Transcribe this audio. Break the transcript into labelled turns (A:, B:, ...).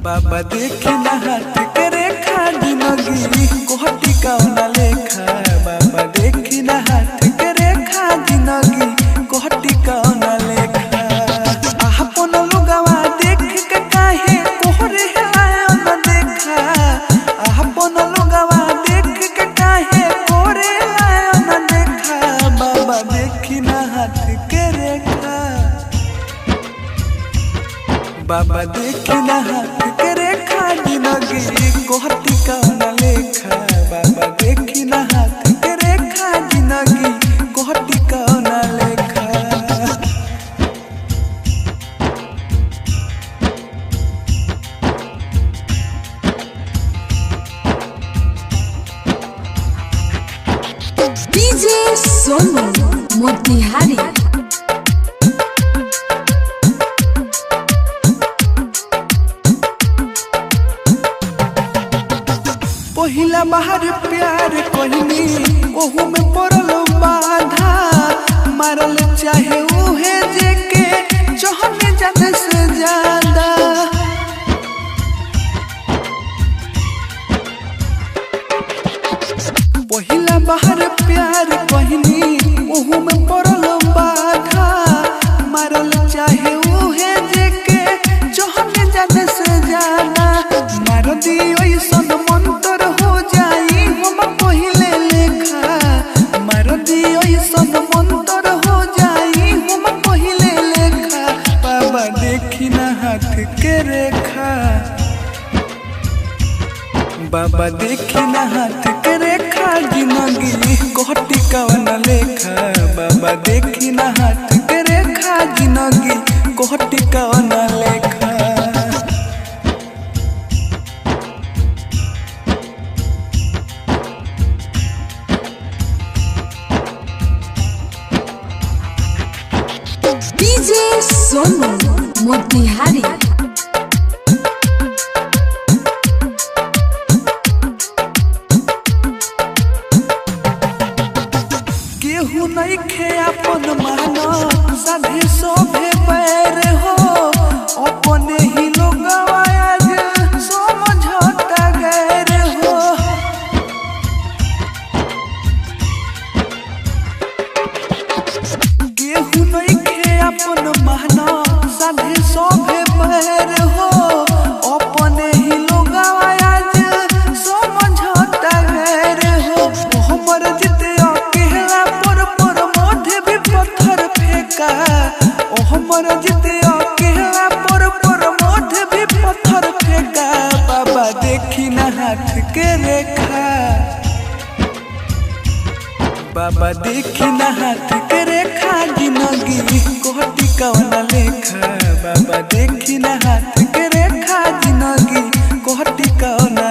A: बाबा देखी ना हाथ करे खा जिंदगी कोहटी कौना लेखा। बाबा देखी ना हाथ करे खा जिंदगी कोहटी कौना लेखा। आपन लोगवा देख के काहे कोहरे आयो न देखा। आपन लोगवा देख के काहे कोहरे आयो न देखा। बाबा देखी ना हाथ करे खा। बाबा देखी ना हाथ करे खा जिंदगी कोहटी कौना लेखा। बाबा देखी ना हाथ करे खा जिंदगी कोहटी कौना लेखा।
B: डीजे सोनू मोतिहारी।
A: पहिला बाहर प्यार कहनी ओहू में पड़ल बाधा। मारल चाहे उहे जेके चहने जाने से ज्यादा। पहिला बाहर प्यार कहनी ओहू में पड़ल बाधा। मारल चाहे उहे जेके चहने जाने से ज्यादा। मार दियो सन मंतर हो जाई हम पहिले लेखा। मार दियो सन मंतर हो जाई हम पहिले लेखा। बाबा देखी ना हाथ के रेखा। बाबा देखी ना हाथ के रेखा जिंदगी कोहटी कौना लेखा। बाबा देखी ना हाथ के रेखा जिंदगी कोहटी कौना लेखा।
B: डीजे सोनू मोतिहारी।
A: केहू नहीं खे अपन मानो साधे सोभे पैर हो। अपने ही लोग आज समझौता गैर हो। केहू नहीं खे अपन मानो साधे सोभे पैर हो। अपने ही लोग आज समझौता गैर हो। हमर जिते अकेला पर मोढ़े भी पत्थर फेंका। ओ हमर जिते अकेला पर मोढ़े भी पत्थर फेंका। बाबा देखी ना हाथ के रेखा। बाबा देखी ना हाथ के रेखा जिंदगी कोहटी कौना लेखा। बाबा देखी ना हाथ के रेखा जिंदगी कोहटी कौना